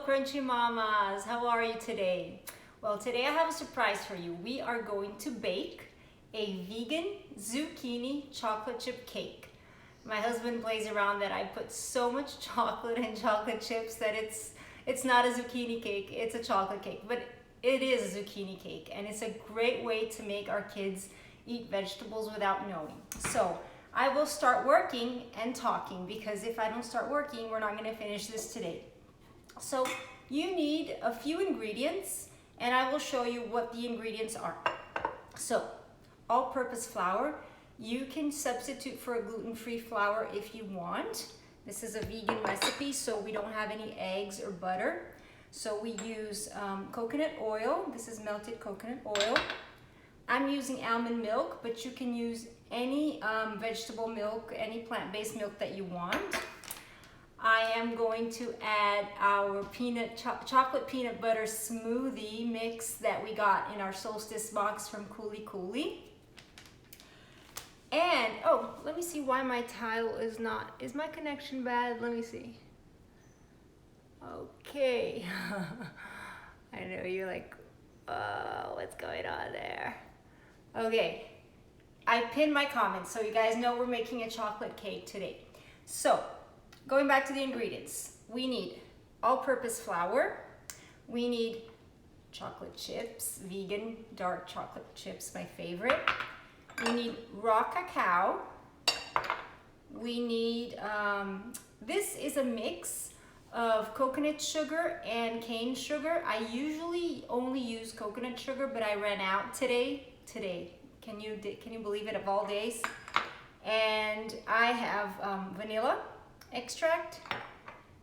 Crunchy Mamas, how are you today? Well, today I have a surprise for you. We are going to bake a vegan zucchini chocolate chip cake. My husband plays around that I put so much chocolate and chocolate chips that it's not a zucchini cake, it's a chocolate cake, but it is a zucchini cake, and it's a great way to make our kids eat vegetables without knowing. So I will start working and talking, because if I don't start working, we're not going to finish this today. So you need a few ingredients, and I will show you what the ingredients are. So all-purpose flour. You can substitute for a gluten-free flour if you want. This is a vegan recipe, so we don't have any eggs or butter. So we use coconut oil. This is melted coconut oil. I'm using almond milk, but you can use any vegetable milk, any plant-based milk that you want. I am going to add our chocolate peanut butter smoothie mix that we got in our solstice box from Cooley Cooley. And, oh, let me see why my tile is not, is my connection bad? Let me see. Okay. I know you're like, oh, what's going on there? Okay, I pinned my comments so you guys know we're making a chocolate cake today. So, going back to the ingredients, we need all-purpose flour, we need chocolate chips, vegan dark chocolate chips, my favorite. We need raw cacao. We need, this is a mix of coconut sugar and cane sugar. I usually only use coconut sugar, but I ran out today. Can you believe it, of all days? And I have vanilla extract,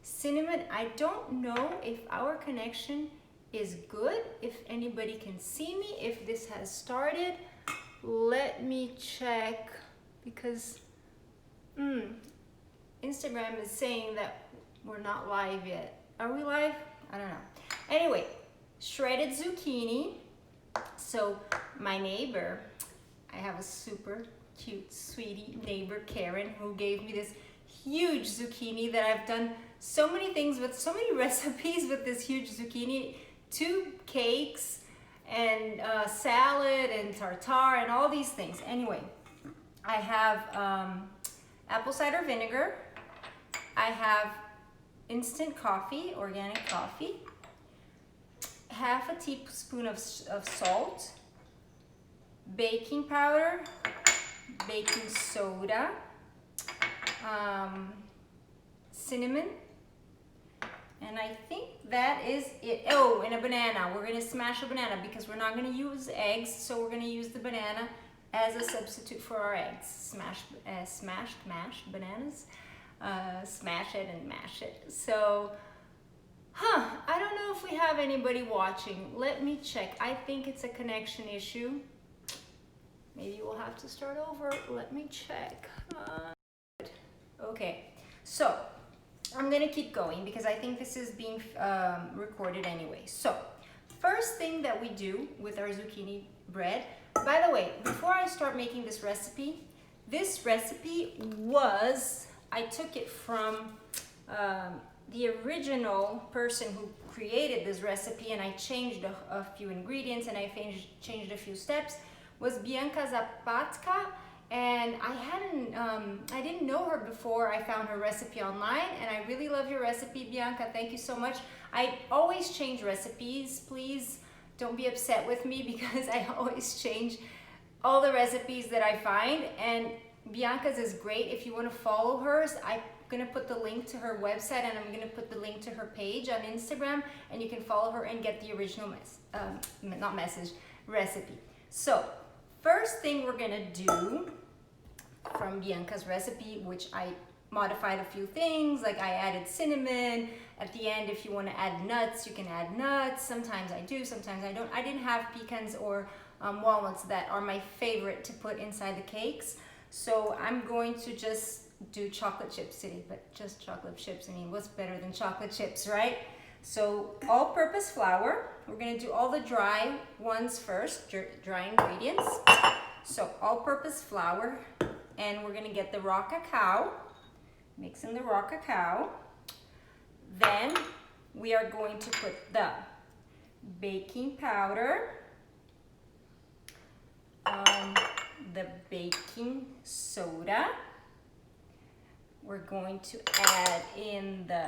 cinnamon. I don't know if our connection is good, if anybody can see me, if this has started. Let me check, because Instagram is saying that we're not live yet. Are we live? I don't know. Anyway, shredded zucchini. So my neighbor, I have a super cute sweetie neighbor, Karen, who gave me this huge zucchini that I've done so many things with, so many recipes with this huge zucchini, 2 cakes and salad and tartare and all these things. Anyway, I have apple cider vinegar. I have instant coffee, organic coffee, half a teaspoon of salt, baking powder, baking soda, cinnamon, and I think that is it. Oh, and a banana. We're gonna smash a banana because we're not gonna use eggs, so we're gonna use the banana as a substitute for our eggs. Mashed bananas. Smash it and mash it. So, I don't know if we have anybody watching. Let me check. I think it's a connection issue. Maybe we'll have to start over. Let me check. Okay, so I'm gonna keep going because I think this is being recorded anyway. So, first thing that we do with our zucchini bread, by the way, before I start making this recipe was, I took it from the original person who created this recipe, and I changed a few ingredients and I changed a few steps, was Bianca Zapatka. And I didn't know her before I found her recipe online, and I really love your recipe, Bianca. Thank you so much. I always change recipes. Please don't be upset with me because I always change all the recipes that I find, and Bianca's is great. If you want to follow hers, I'm gonna put the link to her website, and I'm gonna put the link to her page on Instagram, and you can follow her and get the original recipe. So first thing we're gonna do from Bianca's recipe, which I modified a few things, like I added cinnamon. At the end, if you want to add nuts, you can add nuts. Sometimes I do, sometimes I don't. I didn't have pecans or walnuts that are my favorite to put inside the cakes. So I'm going to just do chocolate chips today, but just chocolate chips. I mean, what's better than chocolate chips, right? So all-purpose flour. We're gonna do all the dry ones first, dry ingredients. So all-purpose flour, and we're gonna get the raw cacao, mix in the raw cacao. Then we are going to put the baking powder, the baking soda. We're going to add in the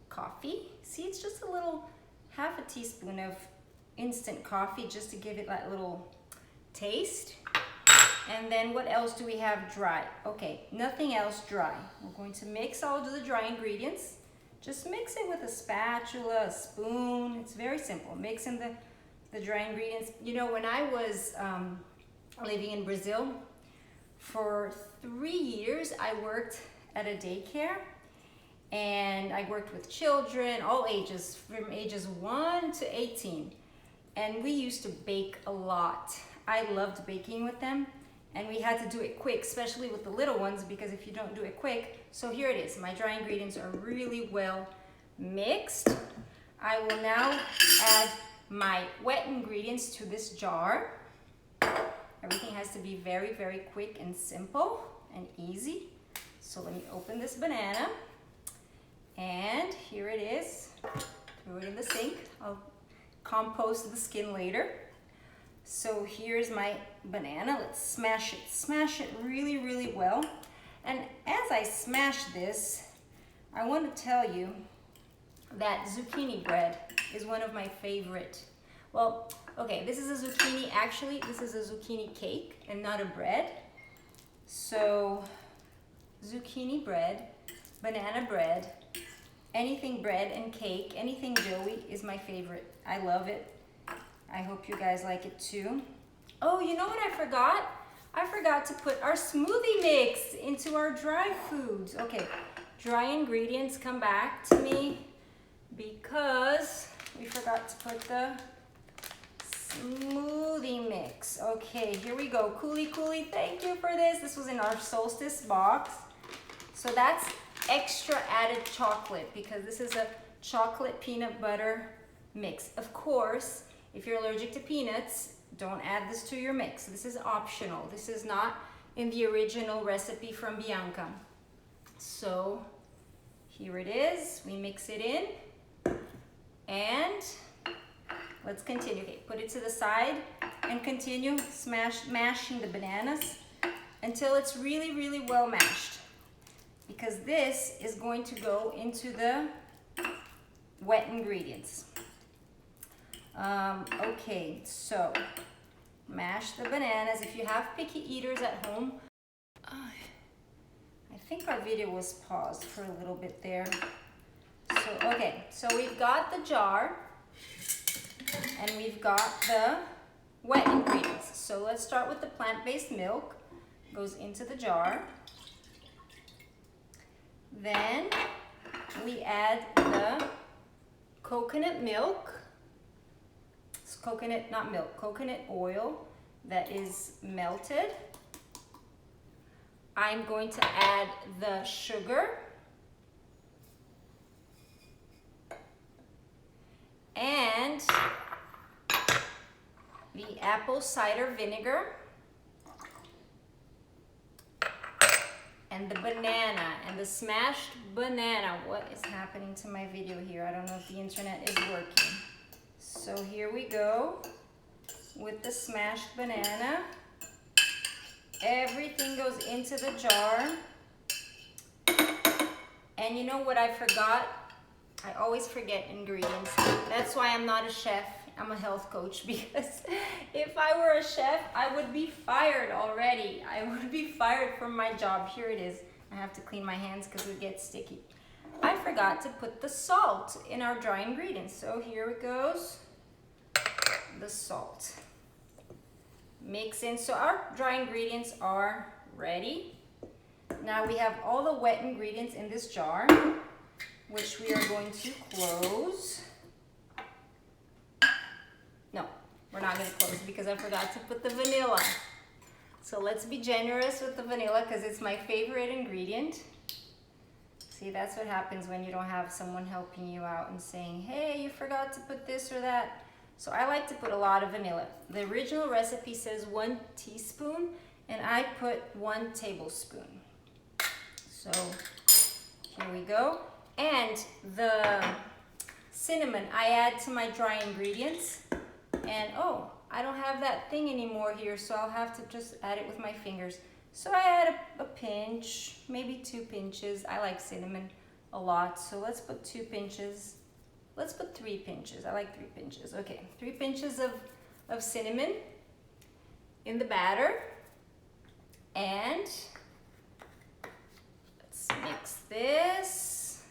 coffee. See, it's just a little, half a teaspoon of instant coffee just to give it that little taste. And then what else do we have dry? Okay, nothing else dry. We're going to mix all of the dry ingredients. Just mix it with a spatula, a spoon. It's very simple. Mix in the dry ingredients. You know, when I was living in Brazil, for 3 years, I worked at a daycare, and I worked with children, all ages, from ages 1 to 18. And we used to bake a lot. I loved baking with them, and we had to do it quick, especially with the little ones, because if you don't do it quick, so here it is. My dry ingredients are really well mixed. I will now add my wet ingredients to this jar. Everything has to be very, very quick and simple and easy. So let me open this banana. And here it is. Throw it in the sink. I'll compost the skin later. So here's my banana. Let's smash it. Smash it really, really well. And as I smash this, I want to tell you that zucchini bread is one of my favorite. Well, okay, this is a zucchini, actually, this is a zucchini cake and not a bread. So, zucchini bread, banana bread, anything bread and cake, anything doughy is my favorite. I love it. I hope you guys like it too. Oh, you know what I forgot? I forgot to put our smoothie mix into our dry foods. Okay, dry ingredients, come back to me because we forgot to put the smoothie mix. Okay, here we go. Coolie, thank you for this. This was in our solstice box. So that's extra added chocolate because this is a chocolate peanut butter mix. Of course, if you're allergic to peanuts, don't add this to your mix. This is optional. This is not in the original recipe from Bianca. So here it is. We mix it in and let's continue. Okay, put it to the side and continue mashing the bananas until it's really, really well mashed, because this is going to go into the wet ingredients. Okay, so mash the bananas. If you have picky eaters at home, I think our video was paused for a little bit there. So, okay, so we've got the jar and we've got the wet ingredients. So let's start with the plant-based milk. Goes into the jar. Then we add the coconut milk. It's coconut, not milk, coconut oil that is melted. I'm going to add the sugar and the apple cider vinegar and the banana and the smashed banana. What is happening to my video here? I don't know if the internet is working. So here we go with the smashed banana. Everything goes into the jar. And you know what I forgot? I always forget ingredients. That's why I'm not a chef. I'm a health coach, because if I were a chef, I would be fired already. I would be fired from my job. Here it is. I have to clean my hands because it gets sticky. I forgot to put the salt in our dry ingredients. So here it goes. The salt. Mix in. So our dry ingredients are ready. Now we have all the wet ingredients in this jar, which we are going to close. No, we're not going to close because I forgot to put the vanilla. So let's be generous with the vanilla because it's my favorite ingredient. See, that's what happens when you don't have someone helping you out and saying, hey, you forgot to put this or that. So I like to put a lot of vanilla. The original recipe says 1 teaspoon and I put 1 tablespoon. So here we go. And the cinnamon I add to my dry ingredients. And oh, I don't have that thing anymore here, so I'll have to just add it with my fingers. So I add a pinch, maybe 2 pinches. I like cinnamon a lot, so let's put 2 pinches. Let's put 3 pinches. I like 3 pinches. Okay, 3 pinches of cinnamon in the batter. And let's mix this.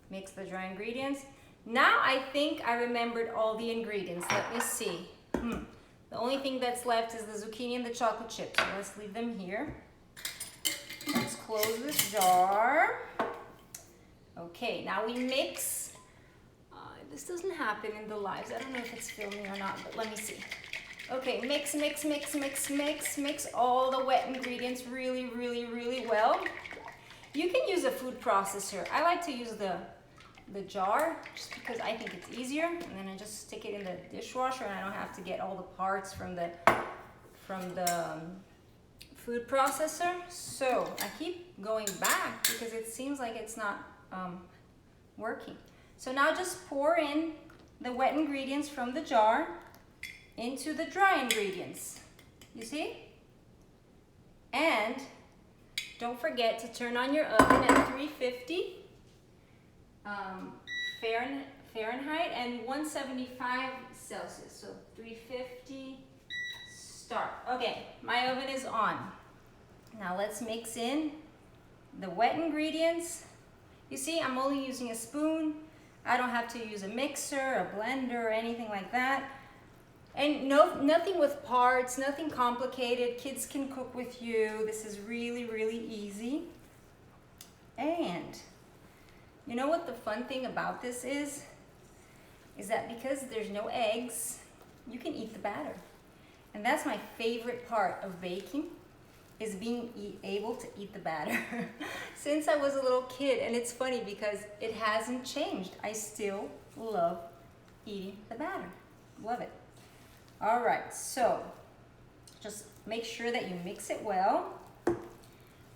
Mix the dry ingredients. Now I think I remembered all the ingredients. Let me see. The only thing that's left is the zucchini and the chocolate chips. So let's leave them here. Let's close this jar. Okay, now we mix. This doesn't happen in the lives. I don't know if it's filming or not, but let me see. Okay, mix, mix, mix, mix, mix, mix all the wet ingredients really, really, really well. You can use a food processor. I like to use the jar just because I think it's easier, and then I just stick it in the dishwasher and I don't have to get all the parts from the food processor. So I keep going back because it seems like it's not working. So now just pour in the wet ingredients from the jar into the dry ingredients. You see? And don't forget to turn on your oven at 350 Fahrenheit and 175 Celsius. So 350, start. Okay, my oven is on. Now let's mix in the wet ingredients. You see, I'm only using a spoon. I don't have to use a mixer, a blender, or anything like that. And nothing with parts, nothing complicated. Kids can cook with you. This is really, really easy. And you know what the fun thing about this is? Is that because there's no eggs, you can eat the batter. And that's my favorite part of baking, is being able to eat the batter. Since I was a little kid, and it's funny because it hasn't changed. I still love eating the batter. Love it. All right, so just make sure that you mix it well,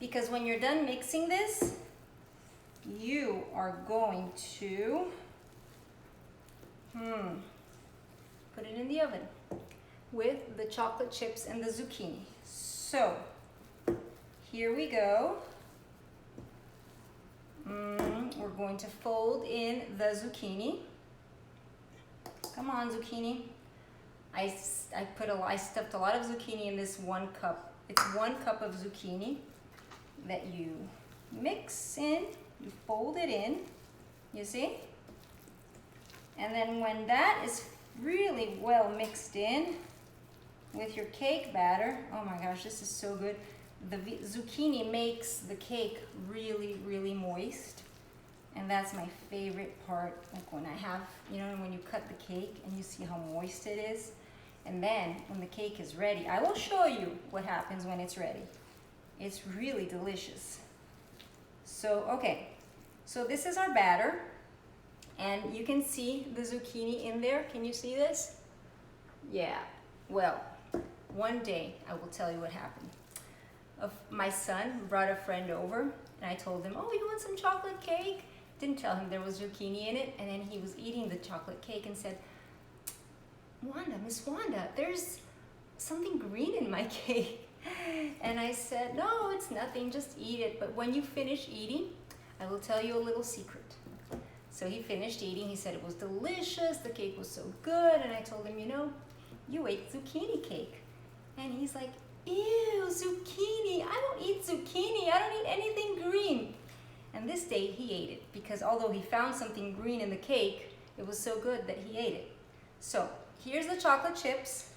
because when you're done mixing this, you are going to put it in the oven with the chocolate chips and the zucchini. So here we go. We're going to fold in the zucchini. Come on, zucchini. I stuffed a lot of zucchini in this 1 cup. It's 1 cup of zucchini that you mix in. You fold it in, you see? And then when that is really well mixed in with your cake batter, oh my gosh, this is so good. The zucchini makes the cake really, really moist. And that's my favorite part, like when I have, you know, when you cut the cake and you see how moist it is. And then when the cake is ready, I will show you what happens when it's ready. It's really delicious. So, okay, so this is our batter, and you can see the zucchini in there. Can you see this? Yeah, well, one day I will tell you what happened. My son brought a friend over, and I told him, oh, you want some chocolate cake? Didn't tell him there was zucchini in it, and then he was eating the chocolate cake and said, Wanda, Miss Wanda, there's something green in my cake. And I said, no, it's nothing, just eat it. But when you finish eating, I will tell you a little secret. So he finished eating, he said it was delicious, the cake was so good, and I told him, you know, you ate zucchini cake. And he's like, ew, zucchini, I don't eat zucchini, I don't eat anything green. And this day he ate it, because although he found something green in the cake, it was so good that he ate it. So here's the chocolate chips.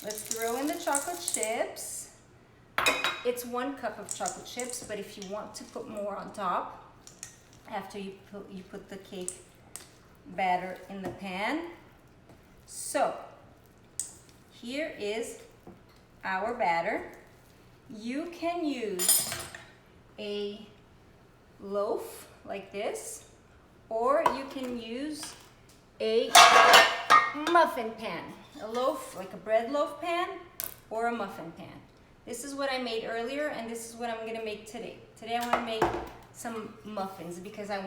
Let's throw in the chocolate chips. It's 1 cup of chocolate chips, but if you want to put more on top, after you put the cake batter in the pan. So here is our batter. You can use a loaf like this, or you can use a muffin pan. A loaf, like a bread loaf pan, or a muffin pan. This is what I made earlier, and this is what I'm gonna make today. Today I wanna make some muffins because I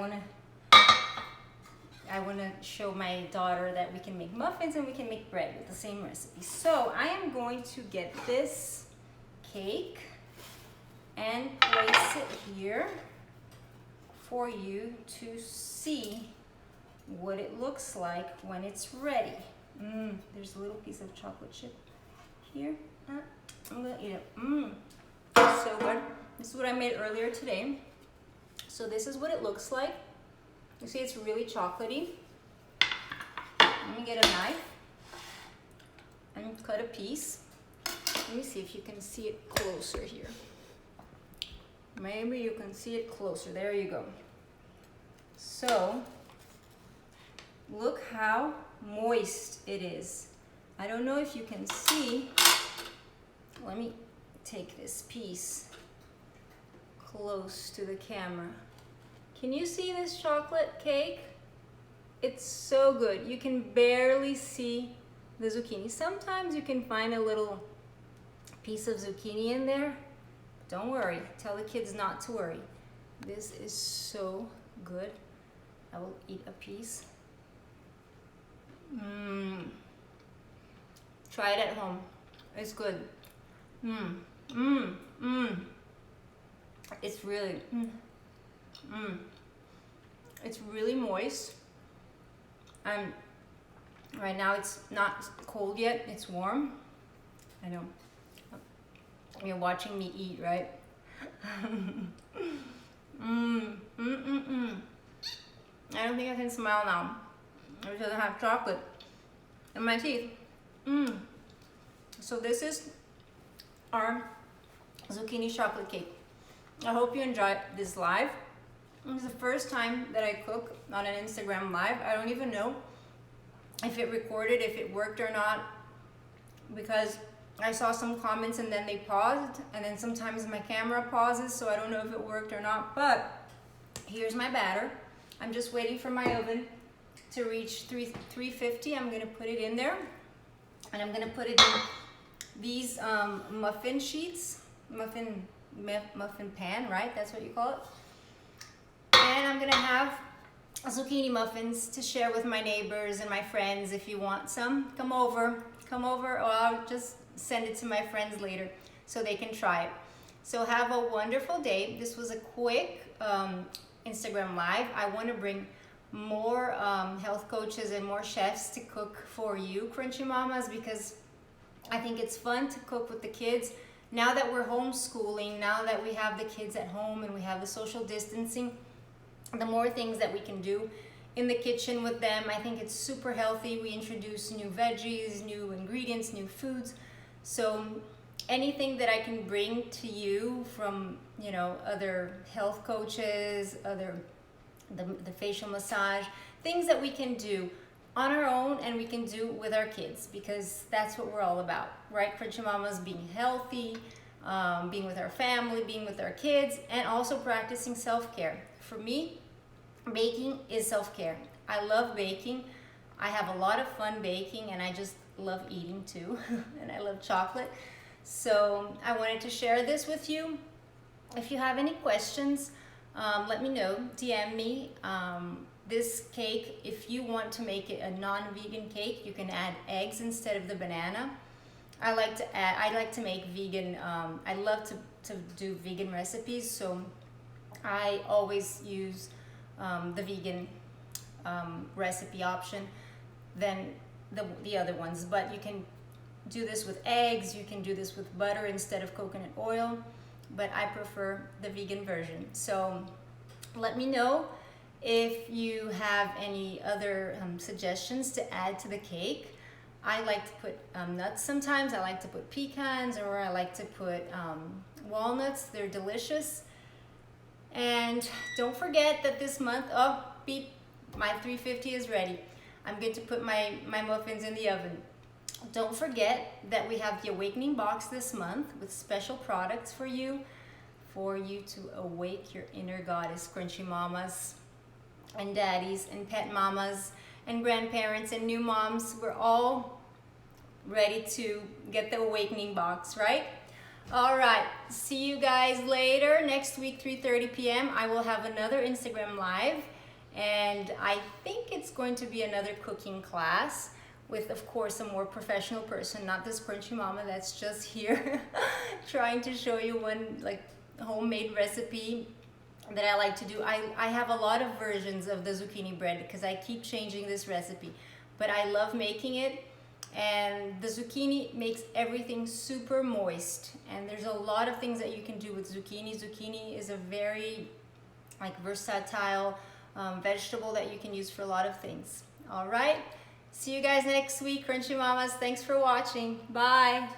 I want to show my daughter that we can make muffins and we can make bread with the same recipe. So I am going to get this cake and place it here for you to see what it looks like when it's ready. There's a little piece of chocolate chip here. I'm gonna eat it. It's so good. This is what I made earlier today. So this is what it looks like. You see it's really chocolatey. Let me get a knife and cut a piece. Let me see if you can see it closer here. Maybe you can see it closer. There you go. So look how moist it is. I don't know if you can see. Let me take this piece close to the camera. Can you see this chocolate cake? It's so good. You can barely see the zucchini. Sometimes you can find a little piece of zucchini in there. Don't worry. Tell the kids not to worry. This is so good. I will eat a piece. Try it at home. It's good. It's really, it's really moist. And right now it's not cold yet. It's warm. I know. You're watching me eat, right? I don't think I can smile now because I have chocolate in my teeth. So this is our zucchini chocolate cake. I hope you enjoyed this live. It's the first time that I cook on an Instagram live. I don't even know if it recorded, if it worked or not, because I saw some comments and then they paused, and then sometimes my camera pauses, so I don't know if it worked or not. But here's my batter. I'm just waiting for my oven to reach 350. I'm gonna put it in there, and I'm gonna put it in these muffin sheets, muffin pan, right? That's what you call it. And I'm gonna have zucchini muffins to share with my neighbors and my friends. If you want some, come over, or I'll just send it to my friends later so they can try it. So have a wonderful day. This was a quick Instagram live. I want to bring more health coaches and more chefs to cook for you, Crunchy Mamas, because I think it's fun to cook with the kids. Now that we're homeschooling, now that we have the kids at home and we have the social distancing, the more things that we can do in the kitchen with them, I think it's super healthy. We introduce new veggies, new ingredients, new foods. So anything that I can bring to you from, you know, other health coaches, the facial massage, things that we can do on our own and we can do with our kids, because that's what we're all about, right? Crunchy Mamas, being healthy, being with our family, being with our kids, and also practicing self-care. For me, baking is self-care. I love baking. I have a lot of fun baking, and I just love eating too, and I love chocolate. So I wanted to share this with you. If you have any questions, let me know, DM me. This cake, if you want to make it a non-vegan cake, you can add eggs instead of the banana. I like to make vegan, I love to do vegan recipes, so I always use the vegan recipe option than the other ones. But you can do this with eggs, you can do this with butter instead of coconut oil, but I prefer the vegan version. So let me know if you have any other suggestions to add to the cake. I like to put nuts sometimes. I like to put pecans, or I like to put walnuts. They're delicious. And don't forget that this month, oh, beep, my 350 is ready. I'm going to put my muffins in the oven. Don't forget that we have the Awakening Box this month with special products for you to awake your inner goddess, Crunchy Mamas and daddies and pet mamas and grandparents and new moms. We're all ready to get the Awakening Box, right? All right, see you guys later. Next week, 3:30 p.m. I will have another Instagram live, And I think it's going to be another cooking class with, of course, a more professional person, not this crunchy mama that's just here trying to show you one like homemade recipe that I like to do. I have a lot of versions of the zucchini bread because I keep changing this recipe, but I love making it. And the zucchini makes everything super moist, and there's a lot of things that you can do with zucchini. Zucchini is a very like versatile vegetable that you can use for a lot of things. All right, see you guys next week, Crunchy Mamas. Thanks for watching. Bye.